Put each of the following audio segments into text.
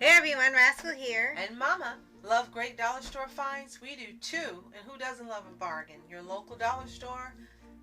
Hey everyone, Rascal here. And Mama, love great dollar store finds? We do too. And who doesn't love a bargain? Your local dollar store,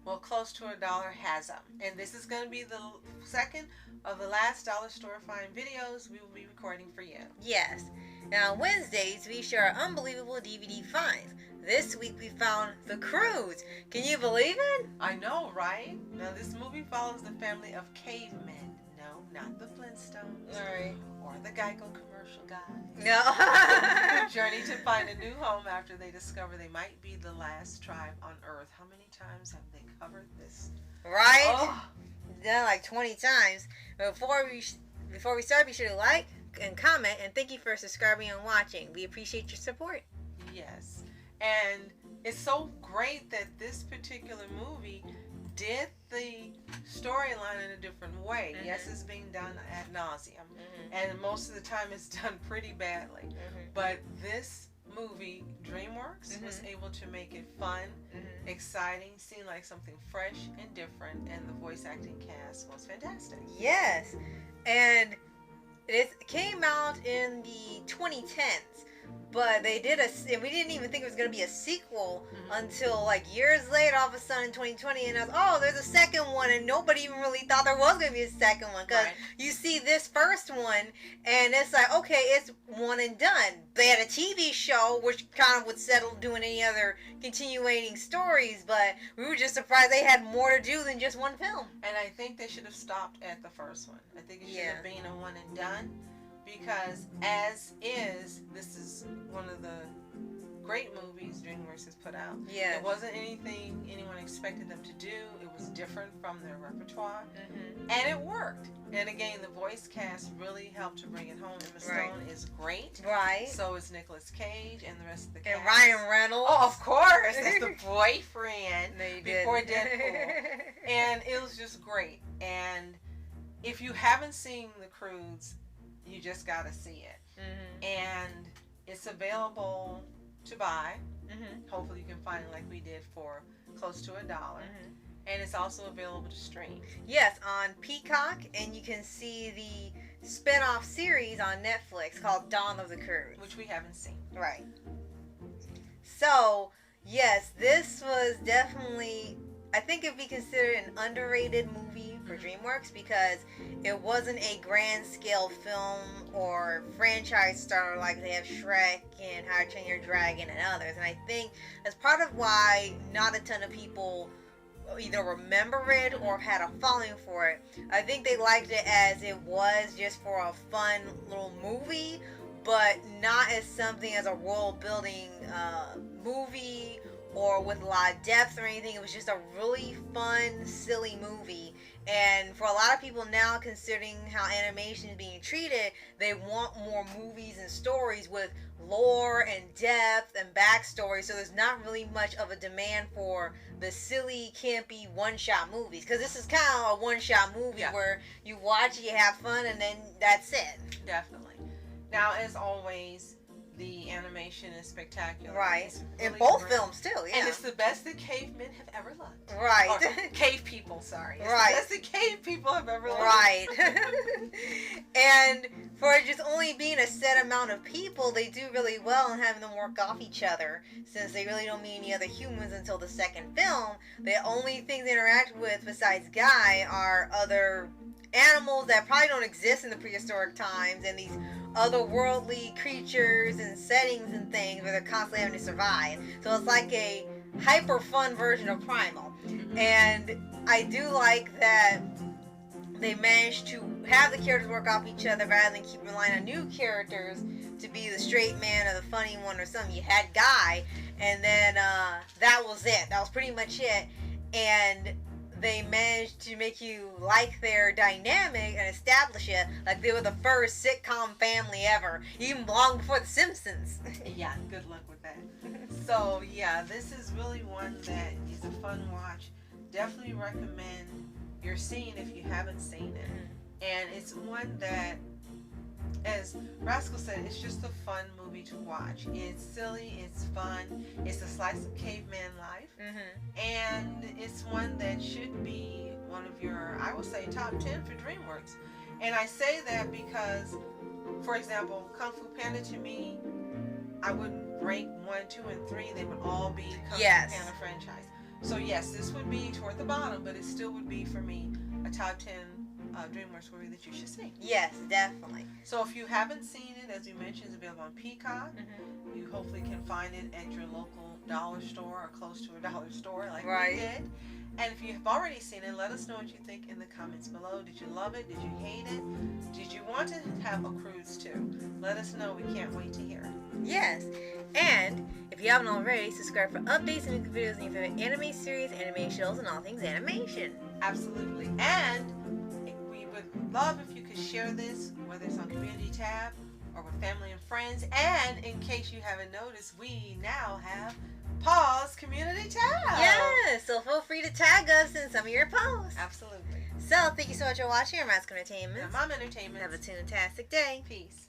well, close to $1 has them. And this is going to be the second of the last dollar store find videos we will be recording for you. Yes. Now on Wednesdays, we share our unbelievable DVD finds. This week we found The Croods. Can you believe it? I know, right? Now this movie follows the family of cavemen. No, not the Flintstones. Alright. Or the Geico commercial guys. No. Who journey to find a new home after they discover they might be the last tribe on Earth. How many times have they covered this? Right? Oh. Done like 20 times. Before we start, be sure to like and comment, and thank you for subscribing and watching. We appreciate your support. Yes. And it's so great that this particular movie did the storyline in a different way. Mm-hmm. Yes, it's being done ad nauseum, Mm-hmm. and most of the time it's done pretty badly. Mm-hmm. But this movie, DreamWorks, was able to make it fun, exciting, seem like something fresh and different, and the voice acting cast was fantastic. Yes. And it came out in the 2010s. But they did and we didn't even think it was going to be a sequel until like years later, all of a sudden in 2020, and I was, oh, there's a second one, and nobody even really thought there was going to be a second one, because you see this first one, and it's like, okay, it's one and done. They had a TV show, which kind of would settle doing any other continuating stories, but we were just surprised they had more to do than just one film. And I think they should have stopped at the first one. I think it should have been a one and done. Because as is, this is one of the great movies DreamWorks has put out. Yeah. It wasn't anything anyone expected them to do. It was different from their repertoire. And it worked. And again, the voice cast really helped to bring it home. Emma Stone is great. Right. So is Nicolas Cage and the rest of the cast. And Ryan Reynolds. Oh, of course. That's the boyfriend before did. Deadpool. And it was just great. And if you haven't seen The Croods, you just got to see it. And it's available to buy. Hopefully you can find it like we did for close to $1. And it's also available to stream. Yes, on Peacock, and you can see the spin-off series on Netflix called Dawn of the Croods, Which we haven't seen. Right. So, yes, this was definitely, I think it'd be considered an underrated movie for DreamWorks, because it wasn't a grand scale film or franchise starter like they have Shrek and How to Train Your Dragon and others. And I think that's part of why not a ton of people either remember it or had a following for it. I think they liked it as it was, just for a fun little movie, but not as something as a world building movie or with a lot of depth or anything. It was just a really fun, silly movie. And for a lot of people now, considering how animation is being treated, they want more movies and stories with lore and depth and backstory. So there's not really much of a demand for the silly, campy, one-shot movies. Because this is kind of a one-shot movie where you watch it, you have fun, and then that's it. Definitely. Now, as always, the animation is spectacular. Right. Really in both great. films, too, yeah. And it's the best that cavemen have ever loved. Right. Or cave people, sorry. It's right. the best that cave people have ever loved. Right. And for just only being a set amount of people, they do really well in having them work off each other, since they really don't meet any other humans until the second film. The only things they interact with besides Guy are other animals that probably don't exist in the prehistoric times, and these otherworldly creatures and settings and things where they're constantly having to survive. So it's like a hyper fun version of Primal. And I do like that they managed to have the characters work off each other rather than keep relying on new characters to be the straight man or the funny one or something. You had Guy, and then that was it. That was pretty much it. And they managed to make you like their dynamic and establish it like they were the first sitcom family ever, even long before The Simpsons. Yeah, good luck with that. So, yeah, this is really one that is a fun watch. Definitely recommend you're seeing if you haven't seen it. And it's one that, as Rascal said, it's just a fun movie to watch. It's silly, it's fun, it's a slice of caveman life, and it's one that should be one of your, I would say, top 10 for DreamWorks. And I say that because For example, Kung Fu Panda to me, I wouldn't rank 1, 2, and 3. They would all be Kung Fu Panda franchise. So yes, this would be toward the bottom, but it still would be for me a top 10 DreamWorks movie that you should see. Yes, definitely. So if you haven't seen it, as we mentioned, it's available on Peacock. You hopefully can find it at your local dollar store or close to a dollar store like we did. And if you have already seen it, let us know what you think in the comments below. Did you love it? Did you hate it? Did you want to have a Croods too? Let us know. We can't wait to hear it. Yes. And if you haven't already, subscribe for updates and new videos on your favorite anime series, anime shows, and all things animation. Absolutely. And we would love if you could share this, whether it's on Community tab or with family and friends. And in case you haven't noticed, we now have Paws Community tab. Yes, so feel free to tag us in some of your posts. Absolutely. So, thank you so much for watching our Mask Entertainment. And Mom Entertainment. Have a tune-tastic day. Peace.